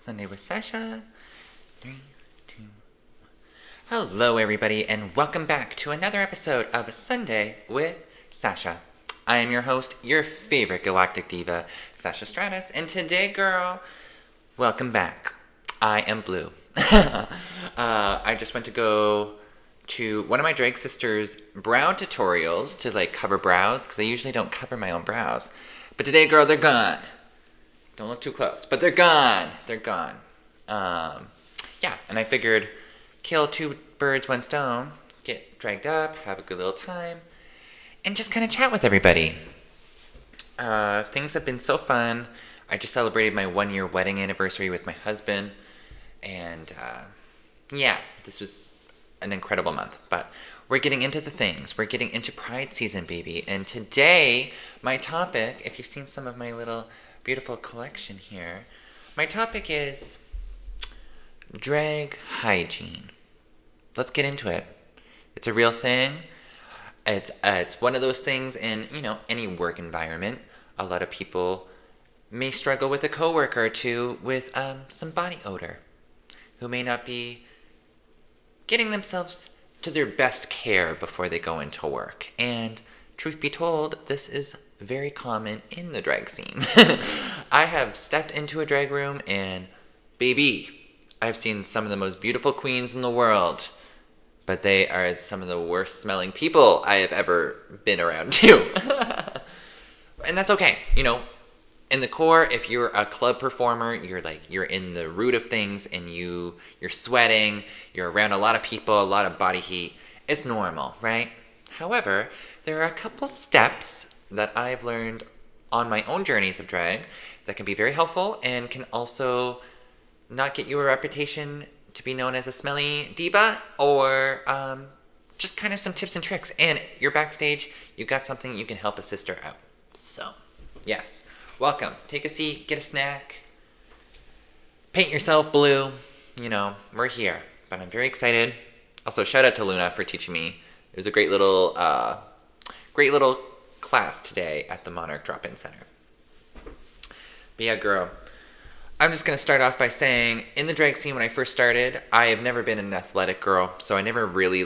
Sunday with Sasha. 3, 2. Hello, everybody, and welcome back to another episode of Sunday with Sasha. I am your host, your favorite galactic diva, Sasha Stratus, and today, girl, welcome back. I am blue. I just went to go to one of my drag sisters' brow tutorials to cover brows, because I usually don't cover my own brows. But today, girl, they're gone. Don't look too close, but they're gone. They're gone. Yeah, and I figured kill two birds, one stone, get dragged up, have a good little time, and just kind of chat with everybody. Things have been so fun. I just celebrated my 1-year wedding anniversary with my husband, and yeah, this was an incredible month. But we're getting into the things. We're getting into Pride season, baby. And today, my topic, if you've seen some of my little beautiful collection here, my topic is drag hygiene. Let's get into it. It's a real thing. It's one of those things in, any work environment. A lot of people may struggle with a coworker or two with some body odor, who may not be getting themselves to their best care before they go into work. And truth be told, this is very common in the drag scene. I have stepped into a drag room and, baby, I've seen some of the most beautiful queens in the world, but they are some of the worst smelling people I have ever been around too. And that's okay. In the core, if you're a club performer, you're in the root of things and you're sweating, you're around a lot of people, a lot of body heat. It's normal, right? However, there are a couple steps that I've learned on my own journeys of drag that can be very helpful and can also not get you a reputation to be known as a smelly diva, or just kind of some tips and tricks. And you're backstage, you got something, you can help a sister out. So, yes. Welcome. Take a seat, get a snack, paint yourself blue. We're here. But I'm very excited. Also, shout out to Luna for teaching me. It was a great little class today at the Monarch Drop-In Center. But yeah, girl, I'm just going to start off by saying, in the drag scene when I first started, I have never been an athletic girl, so I never really,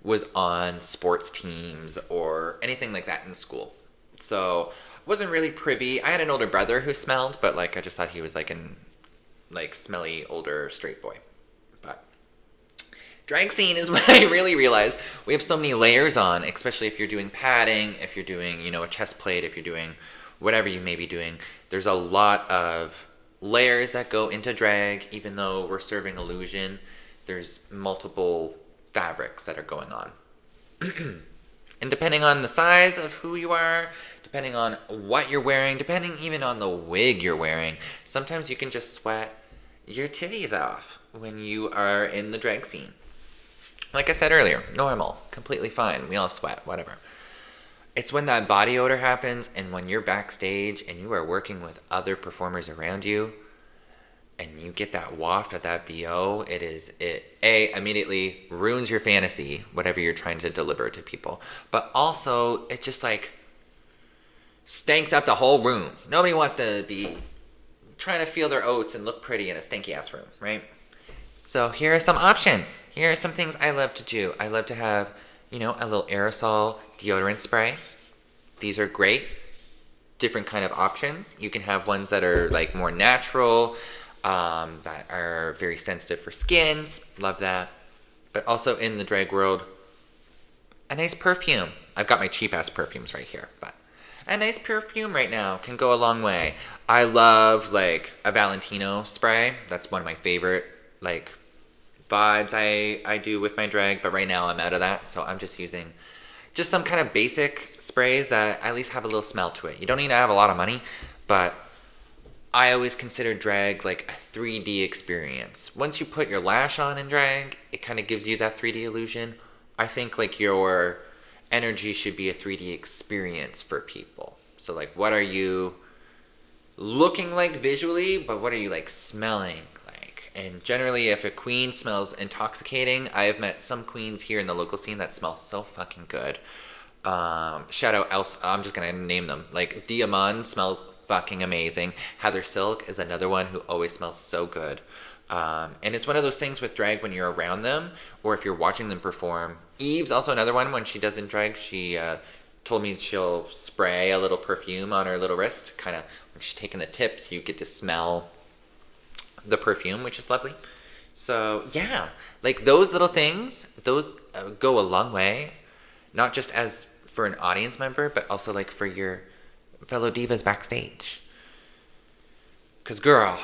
was on sports teams or anything like that in school. So, wasn't really privy. I had an older brother who smelled, but, I just thought he was, an smelly, older, straight boy. But drag scene is when I really realized we have so many layers on, especially if you're doing padding, if you're doing, a chest plate, if you're doing whatever you may be doing. There's a lot of layers that go into drag. Even though we're serving illusion, there's multiple fabrics that are going on. And depending on the size of who you are, depending on what you're wearing, depending even on the wig you're wearing, sometimes you can just sweat your titties off when you are in the drag scene. Like I said earlier, normal, completely fine. We all sweat, whatever. It's when that body odor happens and when you're backstage and you are working with other performers around you and you get that waft of that BO, it immediately ruins your fantasy, whatever you're trying to deliver to people. But also, it just stinks up the whole room. Nobody wants to be trying to feel their oats and look pretty in a stinky ass room, right? So here are some options. Here are some things I love to do. I love to have, a little aerosol deodorant spray. These are great. Different kind of options. You can have ones that are more natural, that are very sensitive for skins. Love that. But also in the drag world, a nice perfume. I've got my cheap ass perfumes right here, but a nice perfume right now can go a long way. I love a Valentino spray. That's one of my favorite vibes I do with my drag, but right now I'm out of that, so I'm just using some kind of basic sprays that at least have a little smell to it. You don't need to have a lot of money, but I always consider drag a 3D experience. Once you put your lash on in drag, it kind of gives you that 3D illusion. I think your energy should be a 3D experience for people. So what are you looking like visually, but what are you smelling like? And generally, if a queen smells intoxicating, I have met some queens here in the local scene that smell so fucking good. Shout out, I'm just gonna name them. Diamond smells fucking amazing. Heather Silk is another one who always smells so good. And it's one of those things with drag when you're around them or if you're watching them perform. Eve's also another one when she doesn't drag. She told me she'll spray a little perfume on her little wrist. Kind of when she's taking the tips, you get to smell the perfume, which is lovely. So yeah, like those little things, those go a long way. Not just as for an audience member, but also like for your fellow divas backstage. Because girl,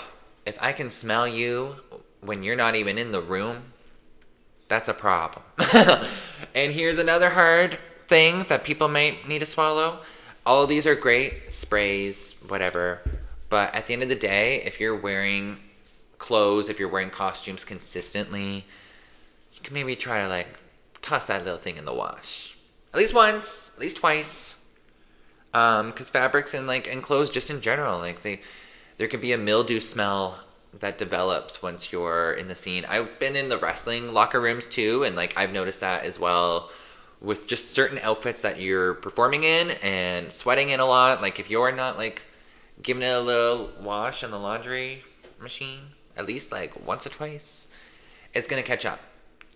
if I can smell you when you're not even in the room, that's a problem. And here's another hard thing that people might need to swallow. All of these are great, sprays, whatever. But at the end of the day, if you're wearing clothes, if you're wearing costumes consistently, you can maybe try to like toss that little thing in the wash. At least once, at least twice. Because fabrics and clothes just in general, there can be a mildew smell that develops once you're in the scene. I've been in the wrestling locker rooms too, and I've noticed that as well with just certain outfits that you're performing in and sweating in a lot. Like if you're not giving it a little wash in the laundry machine, at least once or twice, it's gonna catch up.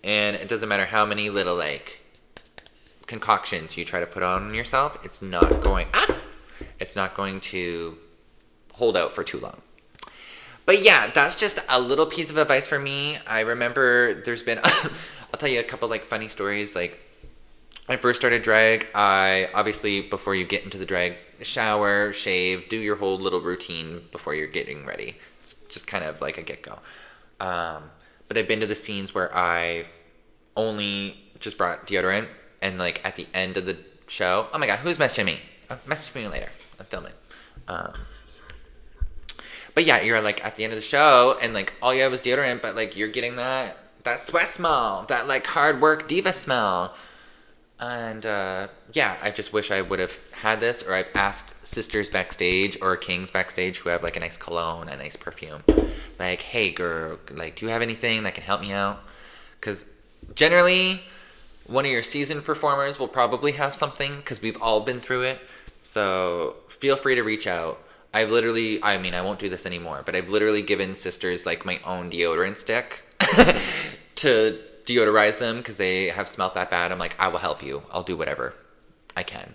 And it doesn't matter how many little concoctions you try to put on yourself, it's not going to hold out for too long. But yeah, that's just a little piece of advice for me. I remember there's been I'll tell you a couple funny stories. When I first started drag, I obviously, before you get into the drag, shower, shave, do your whole little routine before you're getting ready. It's just kind of like a get-go. But I've been to the scenes where I only just brought deodorant, and at the end of the show, oh my god, who's messaging me? Message me later. I'm filming. But yeah, you're at the end of the show, and all you have is deodorant, but you're getting that sweat smell, that hard work diva smell. And yeah, I just wish I would have had this, or I've asked sisters backstage or kings backstage who have a nice cologne, a nice perfume. Hey girl, do you have anything that can help me out? Because generally, one of your seasoned performers will probably have something, because we've all been through it. So feel free to reach out. I won't do this anymore, but I've literally given sisters my own deodorant stick to deodorize them because they have smelled that bad. I'm I will help you. I'll do whatever I can.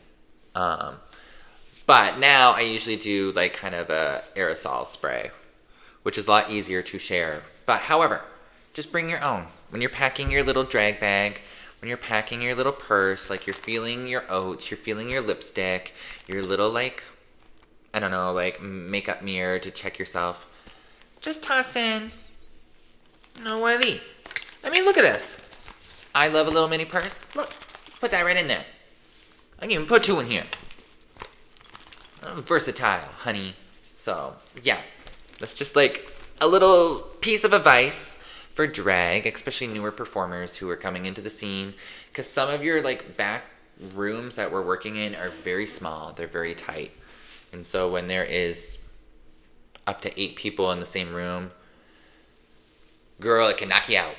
But now I usually do kind of a aerosol spray, which is a lot easier to share. But however, just bring your own. When you're packing your little drag bag, when you're packing your little purse, you're feeling your oats, you're feeling your lipstick, your little I don't know, makeup mirror to check yourself. Just toss in one of these. Look at this. I love a little mini purse. Look, put that right in there. I can even put two in here. I'm versatile, honey. So, yeah. That's just a little piece of advice for drag, especially newer performers who are coming into the scene. Because some of your back rooms that we're working in are very small. They're very tight. And so when there is up to 8 people in the same room, girl, it can knock you out.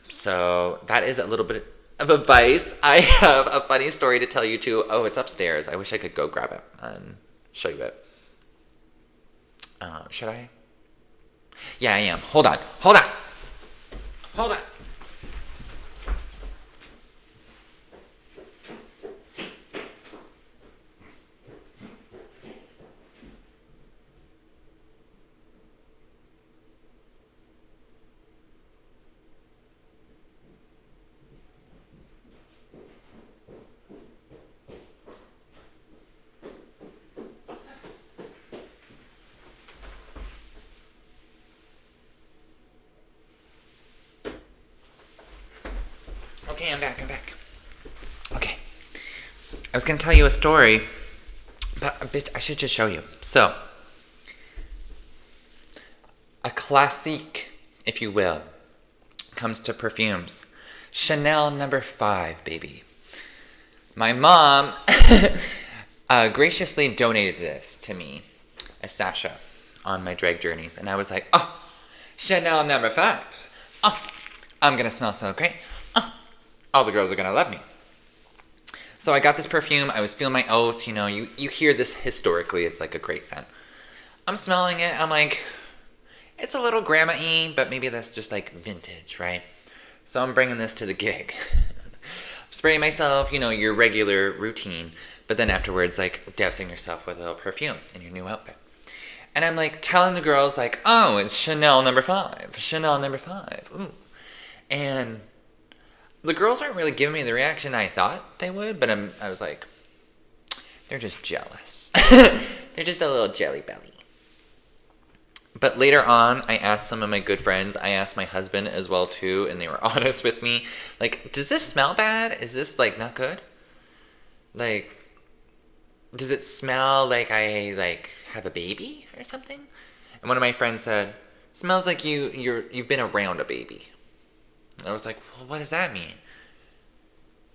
So that is a little bit of advice. I have a funny story to tell you too. Oh, it's upstairs. I wish I could go grab it and show you it. Should I? Yeah, I am. Hold on. Okay, I'm back. Okay. I was going to tell you a story, but I should just show you. So, a classique, if you will, comes to perfumes. Chanel number 5, baby. My mom graciously donated this to me as Sasha on my drag journeys. And I was like, oh, Chanel number 5. Oh, I'm going to smell so great. All the girls are going to love me. So I got this perfume. I was feeling my oats. You hear this historically. It's a great scent. I'm smelling it. I'm like, it's a little grandma-y, but maybe that's just like vintage, right? So I'm bringing this to the gig. Spraying myself, your regular routine, but then afterwards, like, dousing yourself with a little perfume in your new outfit. And I'm like telling the girls, like, oh, it's Chanel number 5. Chanel number 5. Ooh. And the girls aren't really giving me the reaction I thought they would, but I was like, they're just jealous. They're just a little jelly belly. But later on, I asked some of my good friends, I asked my husband as well too, and they were honest with me. Like, does this smell bad? Is this, like, not good? Like, does it smell like I, like, have a baby or something? And one of my friends said, smells like you've been around a baby. And I was like, well, what does that mean?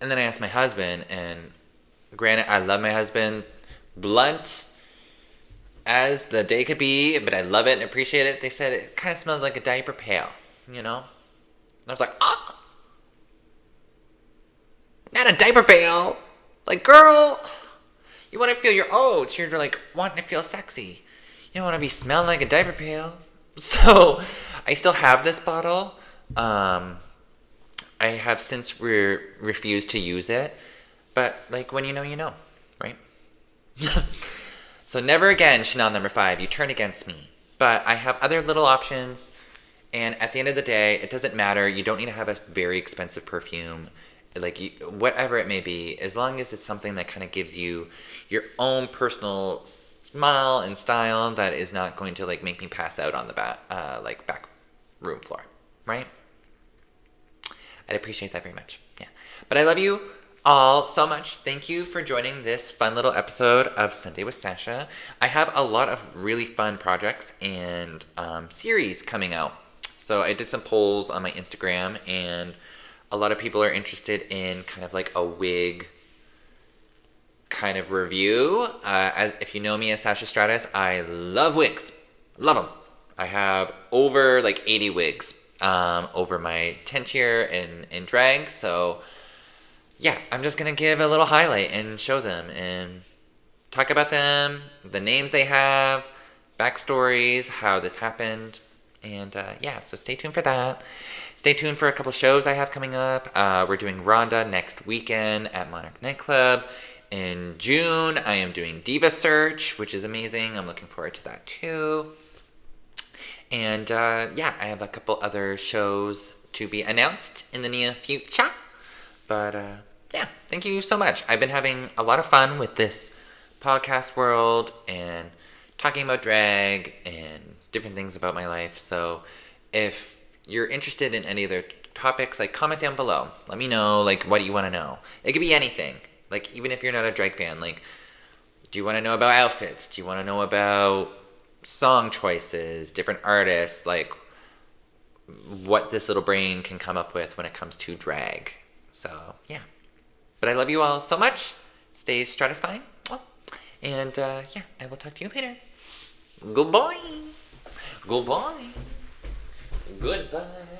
And then I asked my husband, and granted, I love my husband, blunt as the day could be, but I love it and appreciate it. They said it kind of smells like a diaper pail, And I was like, oh, not a diaper pail. Like, girl, you want to feel your oats. You're like wanting to feel sexy. You don't want to be smelling like a diaper pail. So I still have this bottle. I have since refused to use it. But, like, when you know, right? So never again, Chanel number 5. You turn against me. But I have other little options. And at the end of the day, it doesn't matter. You don't need to have a very expensive perfume. Like, whatever it may be. As long as it's something that kind of gives you your own personal smile and style that is not going to, like, make me pass out on the back room floor. Right? I'd appreciate that very much. Yeah. But I love you all so much. Thank you for joining this fun little episode of Sunday with Sasha. I have a lot of really fun projects and series coming out. So I did some polls on my Instagram, and a lot of people are interested in kind of like a wig kind of review. If you know me as Sasha Stratus, I love wigs. Love them. I have over like 80 wigs over my 10th year in drag. So yeah, I'm just going to give a little highlight and show them and talk about them, the names they have, backstories, how this happened. And yeah, so stay tuned for that. Stay tuned for a couple shows I have coming up. We're doing Rhonda next weekend at Monarch Nightclub. In June, I am doing Diva Search, which is amazing. I'm looking forward to that too. And yeah, I have a couple other shows to be announced in the near future. But yeah, thank you so much. I've been having a lot of fun with this podcast world and talking about drag and different things about my life. So if you're interested in any other topics, like, comment down below. Let me know, like, what do you want to know? It could be anything. Like, even if you're not a drag fan, like, do you want to know about outfits? Do you want to know about song choices, different artists, like what this little brain can come up with when it comes to drag? So, yeah. But I love you all so much. Stay stratifying. And, yeah, I will talk to you later. Goodbye. Goodbye. Goodbye.